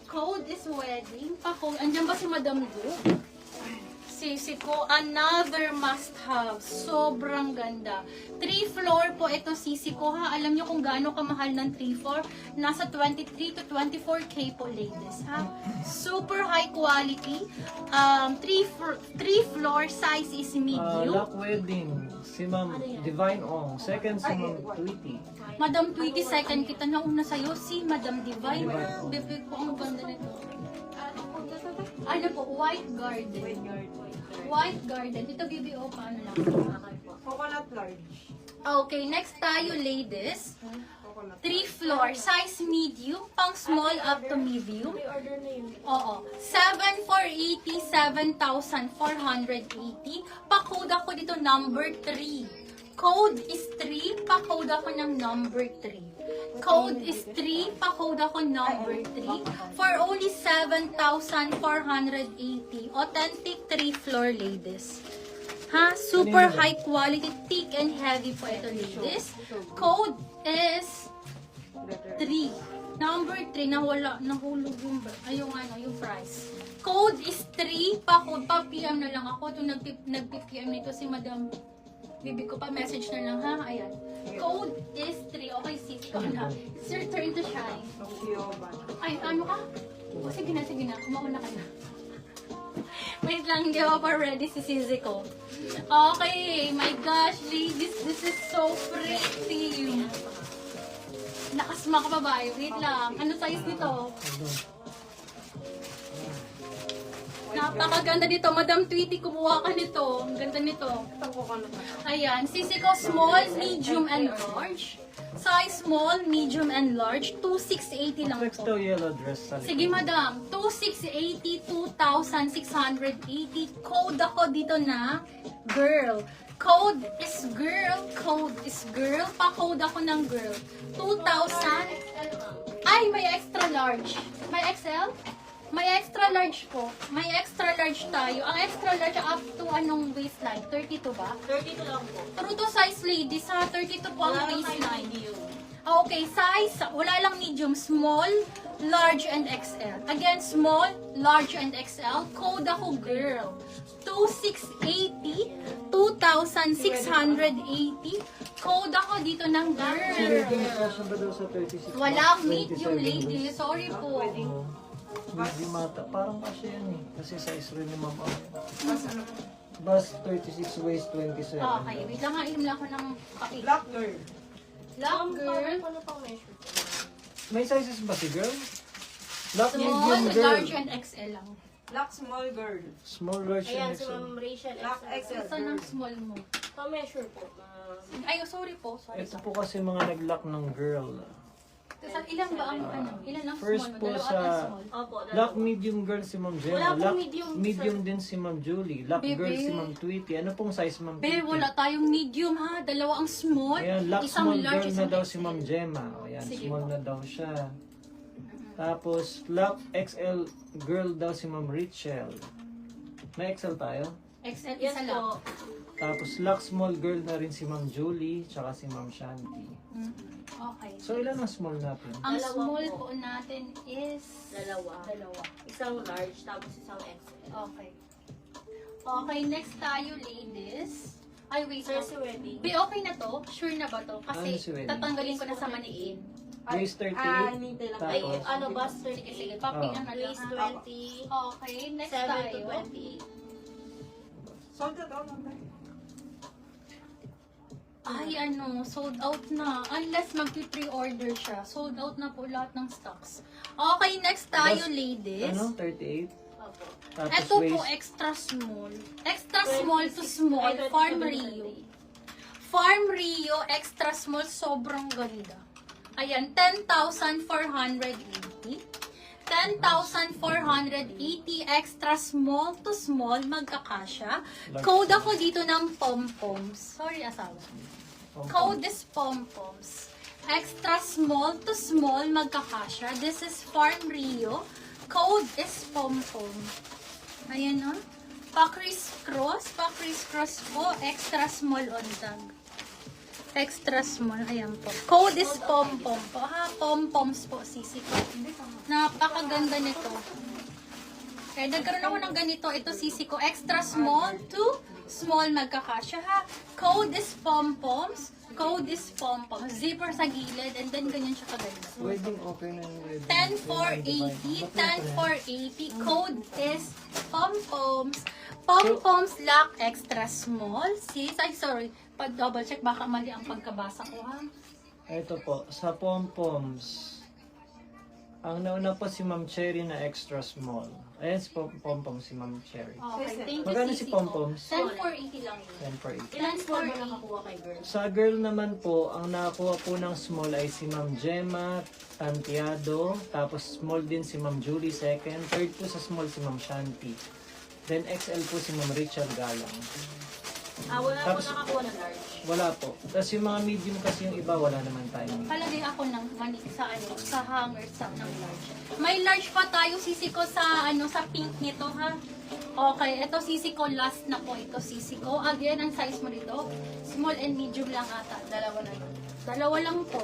Code is wedding. Pako, andyan ba si Madam Du? Sisi ko, another must have. Sobrang ganda. 3 floor po ito sisi ko ha. Alam nyo kung gaano kamahal ng 3 floor? Nasa 23 to 24K po ladies ha. Super high quality. 3 floor size is medium. Lock wedding. Si Ma'am Divine Ong. Second si Ma'am Tweety. Madam Tweety, second kita na una sa'yo. Si Madam Divine. Bebe ko, ang ganda nito. Ano po, White Garden. White Garden. Ito BBO, paano lang? Coconut large. Okay, next tayo ladies. 3 floor, size medium, pang small up to medium. Oo. 7,480, 7,480. Pa-code ako dito number 3. Code is 3, pa-code ako ng number 3. Code is 3, pa-code ako number 3. For only 7,480. Authentic 3 floor ladies. Ha? Super high quality, thick and heavy po ito ladies. Code is 3. Number 3, nahulog yung, yung price. Code is 3, pa-code, pa-PM na lang ako. Ito nag-PM nito si Madam. Bibi ko pa, message na lang ha. Ayan. Code is 3. Okay, sis, ikaw na. It's your turn to shine. Ay, ano ka? O, sige na. Kumauna ka na. Wait lang, hindi ako pa ready si Sisi ko. Okay, my gosh, ladies, this is so pretty. Nakasma ka ba? Wait lang. Ano size nito? Napakaganda dito. Madam Tweety, kumuha ka nito. Ang ganda nito. Ayan. Sisi ko, small, medium, and large. Size small, medium, and large. 2,680 lang Next po. to yellow dress sa Sige, madam. 2,680, 2,680. Code ako dito na girl. Code is girl. Code is girl. Pa-code ako ng girl. 2,000. Ay, may extra large. May XL? May extra large po. May extra large tayo. Ang extra large up to anong waistline? 32 ba? 32 lang po. True to size ladies ha. 32 po ang waistline. Okay, size. Wala lang medium. Small, large, and XL. Again, small, large, and XL. Code ako girl. 2,680. 2,680. Code ako dito ng Si girl. wedding fashion ba daw sa 36? Walang medium ladies. Sorry po. Medium mata. Parang kasi yan eh. Kasi size rin ni Ma'am Ong. Bus 36, waist 27. Okay, wait lang ha. Inom lang ako ng kape. Black girl. Black girl. May sizes ba si girl? Black Small, medium girl. large, and XL lang. Black small girl. Small, large, Ayan, and si XL. Ma'am Rachel. Black XL Saan girl. ang small mo? Pa-measure po. Ay, sorry po. Sorry. Ito po kasi mga nag-lock ng girl. Ilan ba ang ano? Ilan ang First small mo? po Dalawa sa- at small. Opo, Lock medium girl si Ma'am Gemma. Wala pong Lock medium, medium sir. din si Ma'am Julie. Lock Bebe. girl si Ma'am Tweety. Ano pong size Ma'am Be, Tweety? wala tayong medium ha. Dalawa ang small. Ayan, lock Isang small large, girl na isang daw XL. si Ma'am Gemma. Ayan, Sige small po. na daw siya. Tapos, lock XL girl daw si Ma'am Rachel. May XL tayo? XL Yes isa lang. po. Tapos, lock small girl na rin si Ma'am Julie, tsaka si Ma'am Shanti. Okay. So, ilan ang small natin? Ang Dalawa small po. po natin is... Dalawa. Isang large, tapos isang XL. Okay. Okay, next tayo ladies. Ay, wait. Sir, si wedding. Be, okay na to? Sure na ba to? Kasi Ano si wedding? tatanggalin ko na sa maniin. Waist 38. Nintay lang. Ay, Tapos? ano, bus Sige, sige. 38. Papi, Oh. ano lang Waist ha? 20. Okay, next 7 to tayo. 28. Sold out on Ay, ano, sold out na. Unless magpi-pre-order siya. Sold out na po lahat ng stocks. Okay, next tayo, Bus- ladies. Ano? 38? Opo. Tapos Ito po, waist. extra small. Extra small to 26 small. ay, 27 Farm to Rio. 28. Farm Rio, extra small. Sobrang ganda. Ayan, 10,480. 10,480 extra small to small, magkakasya. Code ako dito ng pom-poms. Sorry, asawa. Code is pom-poms. Extra small to small, magkakasya. This is Farm Rio. Code is pom-pom. Ayan o. Pa-criss-cross po. Extra small on tag. Extra small. Ayan po. Code is pom-pom po. Ha? Pom-poms po, sisi ko. Napakaganda nito. Kaya nagkaroon ako ng ganito. Ito sisi ko. Extra small to small magkakasya ha. Code is pom-poms. Code is pom-poms. Zipper sa gilid. And then ganyan siya kaganda. Wedding okay na yung wedding. 10480. 10480. Code is pom-poms. Pom-poms lock extra small. Sis, ay sorry. Pag-double check, baka mali ang pagkabasa ko ha. Ito po, sa pom-poms. Ang nauna po si Ma'am Cherry na extra small. Ayan si pom-poms si Ma'am Cherry. Okay, thank you, Magkano Sisi si ko. pom-poms? 10480 lang yun. 10 for 8. Ilan small ba nakakuha kay girl? Sa girl naman po, ang nakakuha po ng small ay si Ma'am Gemma Tantiado. Tapos small din si Ma'am Julie second. Third po sa small si Ma'am Shanti. Then XL po si Ma'am Richard Galang. Wala po Tapos- nakakuha ng large. Wala po. Tapos yung mga medium kasi yung iba, wala naman tayo. Palagay ako ng mani sa sa hanger sa ng large. May large pa tayo sisi ko sa sa pink nito ha. Okay, ito sisi ko last na po ito sisi ko. Again, ang size mo dito, small and medium lang ata. Dalawa na lang. Dalawa lang po.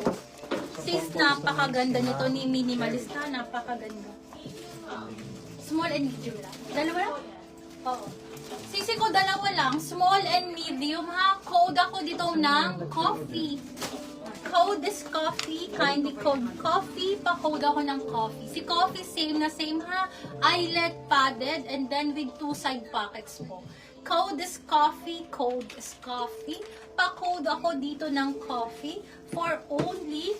Sis, napakaganda nito ni Minimalista, napakaganda. Small and medium lang. Dalawa lang? Oo. Sisi ko dalawa lang, small and medium ha. Code ako dito ng coffee. Code is coffee, kindly code coffee. Pa-code ako ng coffee. Si coffee same na same ha. Eyelet padded and then with 2 side pockets po. Code is coffee, code is coffee. Pa-code ako dito ng coffee for only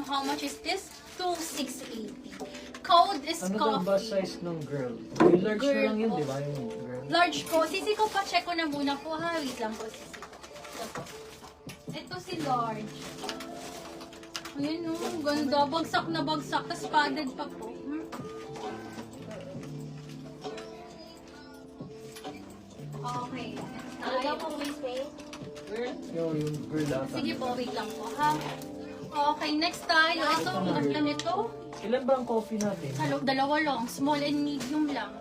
how much is this? 2680. Code is Ano daw ba coffee. size ng girl? Yung large na Girl lang yun, po. di ba? Yung girl. Large po. Sisi ko pa check ko na muna po ha. Wait lang po sisi. Ito si large. Ayan o, ganda. Bagsak na bagsak. Tapos padded pa po. Okay. Talaga po waist eh. Yung girl ata. Sige po, wait lang po ha. Okay, next tayo. Ito, ang ganda nito. Ilan ba ang coffee natin? Dalawa lang. Small and medium lang.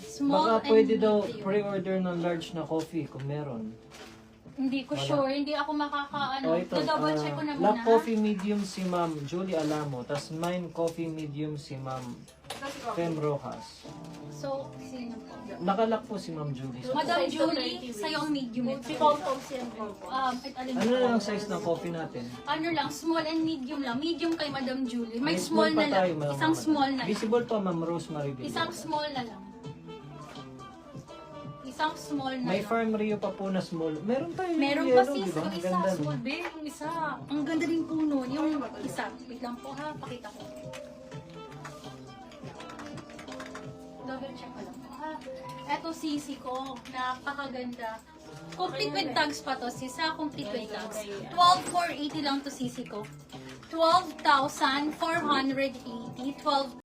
Small Baka and pwede daw medium. pre-order ng large na coffee kung meron. Hindi ko sure. Hindi ako makakaano. O ito, Double check ko na muna. black coffee medium si Ma'am Julie Alamo, tas mine coffee medium si Ma'am Fem Rojas. So, sino po? Nakalak po si Ma'am Julie. Madam Julie, sa'yo ang medium ito. Si pom-poms yan po. Ano na ang size ng coffee natin? Ano lang, small and medium lang. Medium kay Madam Julie. May May small na pa tayo, lang. Ma'am. Isang small na lang. Visible pa Ma'am Rosemary Villar. Isang small na lang. Isang small na May lang. Farm Rio pa po na small. Meron tayo yung Meron yellow, pa sis, di ba? yung Ang isa, ganda, no? small babe, yung isa. Ang ganda rin po nun, yung isa. Wait lang po ha, pakita ko. Double check ko lang po ha. Eto sisi ko, napakaganda. Complete with tags pa to sis ha, complete with tags. 12,480 lang to sisi ko. 12,480, 12